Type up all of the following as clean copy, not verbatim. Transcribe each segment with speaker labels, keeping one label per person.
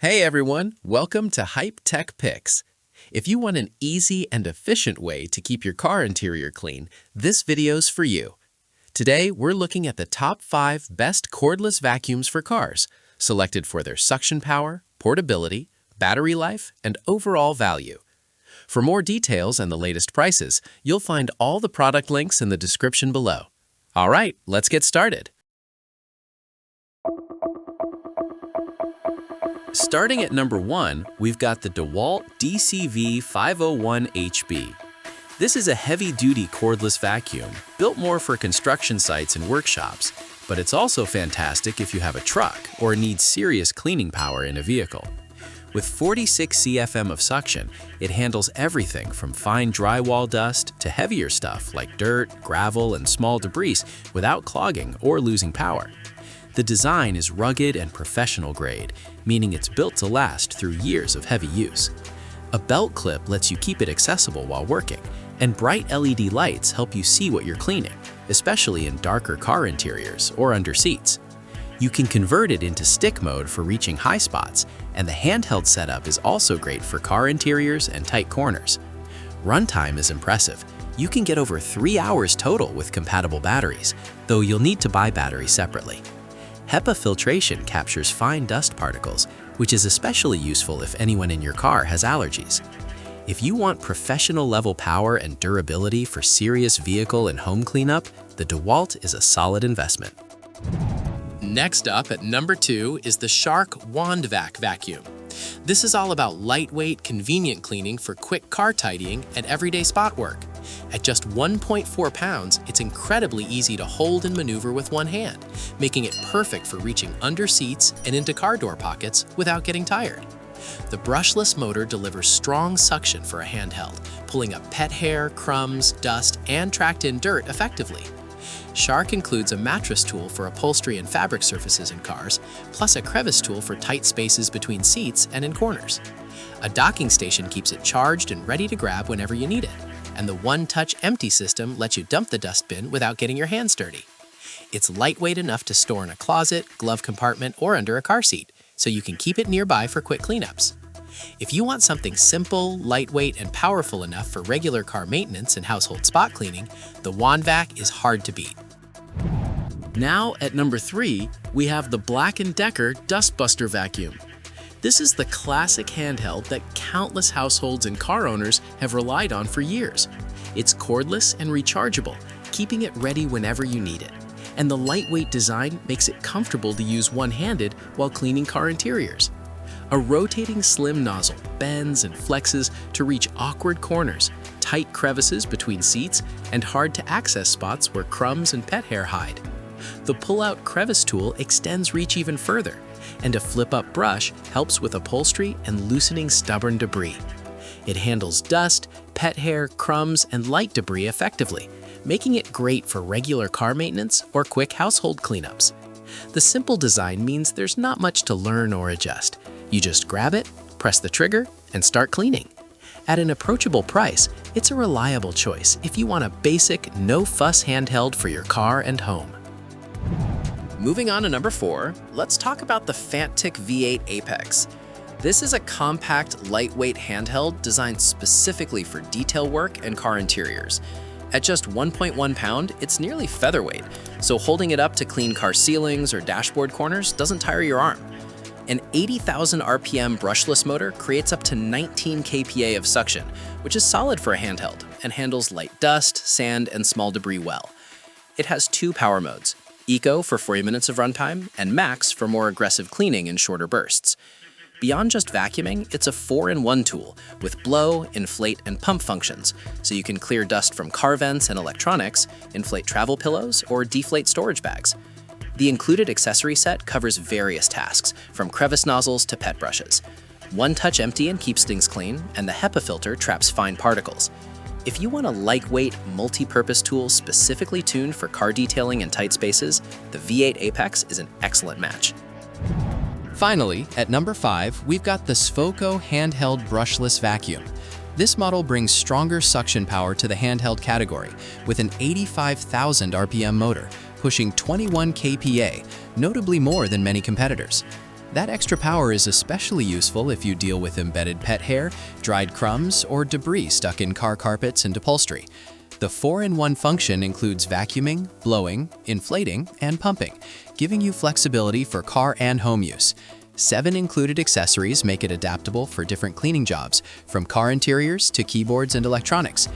Speaker 1: Hey everyone, welcome to Fanttik Picks. If you want an easy and efficient way to keep your car interior clean, this video's for you. Today, we're looking at the top 5 best cordless vacuums for cars, selected for their suction power, portability, battery life, and overall value. For more details and the latest prices, you'll find all the product links in the description below. All right, let's get started. Starting at number 1, we've got the DEWALT DC-V501HB. This is a heavy-duty cordless vacuum, built more for construction sites and workshops, but it's also fantastic if you have a truck or need serious cleaning power in a vehicle. With 46 CFM of suction, it handles everything from fine drywall dust to heavier stuff like dirt, gravel, and small debris without clogging or losing power. The design is rugged and professional grade, meaning it's built to last through years of heavy use. A belt clip lets you keep it accessible while working, and bright LED lights help you see what you're cleaning, especially in darker car interiors or under seats. You can convert it into stick mode for reaching high spots, and the handheld setup is also great for car interiors and tight corners. Runtime is impressive. You can get over 3 hours total with compatible batteries, though you'll need to buy batteries separately. HEPA filtration captures fine dust particles, which is especially useful if anyone in your car has allergies. If you want professional-level power and durability for serious vehicle and home cleanup, the DEWALT is a solid investment. Next up at number 2 is the Shark WANDVAC vacuum. This is all about lightweight, convenient cleaning for quick car tidying and everyday spot work. At just 1.4 pounds, it's incredibly easy to hold and maneuver with one hand, making it perfect for reaching under seats and into car door pockets without getting tired. The brushless motor delivers strong suction for a handheld, pulling up pet hair, crumbs, dust, and tracked-in dirt effectively. Shark includes a mattress tool for upholstery and fabric surfaces in cars, plus a crevice tool for tight spaces between seats and in corners. A docking station keeps it charged and ready to grab whenever you need it, and the one-touch empty system lets you dump the dustbin without getting your hands dirty. It's lightweight enough to store in a closet, glove compartment, or under a car seat, so you can keep it nearby for quick cleanups. If you want something simple, lightweight, and powerful enough for regular car maintenance and household spot cleaning, the WANDVAC is hard to beat. Now at number 3, we have the BLACK+DECKER Dustbuster vacuum. This is the classic handheld that countless households and car owners have relied on for years. It's cordless and rechargeable, keeping it ready whenever you need it. And the lightweight design makes it comfortable to use one-handed while cleaning car interiors. A rotating slim nozzle bends and flexes to reach awkward corners, tight crevices between seats, and hard-to-access spots where crumbs and pet hair hide. The pull-out crevice tool extends reach even further, and a flip-up brush helps with upholstery and loosening stubborn debris. It handles dust, pet hair, crumbs, and light debris effectively, making it great for regular car maintenance or quick household cleanups. The simple design means there's not much to learn or adjust. You just grab it, press the trigger, and start cleaning. At an approachable price, it's a reliable choice if you want a basic, no-fuss handheld for your car and home. Moving on to number 4, let's talk about the Fanttik V8 Apex. This is a compact, lightweight handheld designed specifically for detail work and car interiors. At just 1.1 pound, it's nearly featherweight, so holding it up to clean car ceilings or dashboard corners doesn't tire your arm. An 80,000 RPM brushless motor creates up to 19 kPa of suction, which is solid for a handheld and handles light dust, sand, and small debris well. It has 2 power modes: Eco for 40 minutes of runtime, and Max for more aggressive cleaning in shorter bursts. Beyond just vacuuming, it's a 4-in-1 tool with blow, inflate, and pump functions, so you can clear dust from car vents and electronics, inflate travel pillows, or deflate storage bags. The included accessory set covers various tasks, from crevice nozzles to pet brushes. One-touch emptying keeps things clean, and the HEPA filter traps fine particles. If you want a lightweight, multi-purpose tool specifically tuned for car detailing and tight spaces, the V8 Apex is an excellent match. Finally, at number 5, we've got the Svoko handheld brushless vacuum. This model brings stronger suction power to the handheld category with an 85,000 RPM motor, pushing 21 kPa, notably more than many competitors. That extra power is especially useful if you deal with embedded pet hair, dried crumbs, or debris stuck in car carpets and upholstery. The 4-in-1 function includes vacuuming, blowing, inflating, and pumping, giving you flexibility for car and home use. 7 included accessories make it adaptable for different cleaning jobs, from car interiors to keyboards and electronics.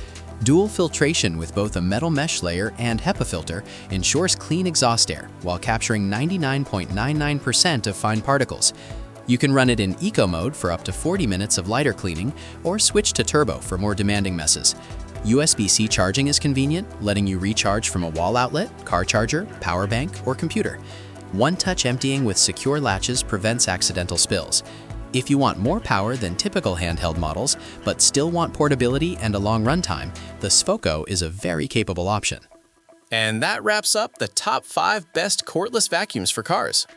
Speaker 1: Dual filtration with both a metal mesh layer and HEPA filter ensures clean exhaust air while capturing 99.99% of fine particles. You can run it in eco mode for up to 40 minutes of lighter cleaning or switch to turbo for more demanding messes. USB-C charging is convenient, letting you recharge from a wall outlet, car charger, power bank, or computer. One-touch emptying with secure latches prevents accidental spills. If you want more power than typical handheld models, but still want portability and a long runtime, the Svoko is a very capable option. And that wraps up the top 5 best cordless vacuums for cars.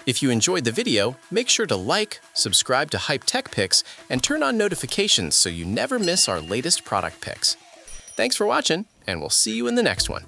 Speaker 1: If you enjoyed the video, make sure to like, subscribe to Hype Tech Picks, and turn on notifications so you never miss our latest product picks. Thanks for watching, and we'll see you in the next one.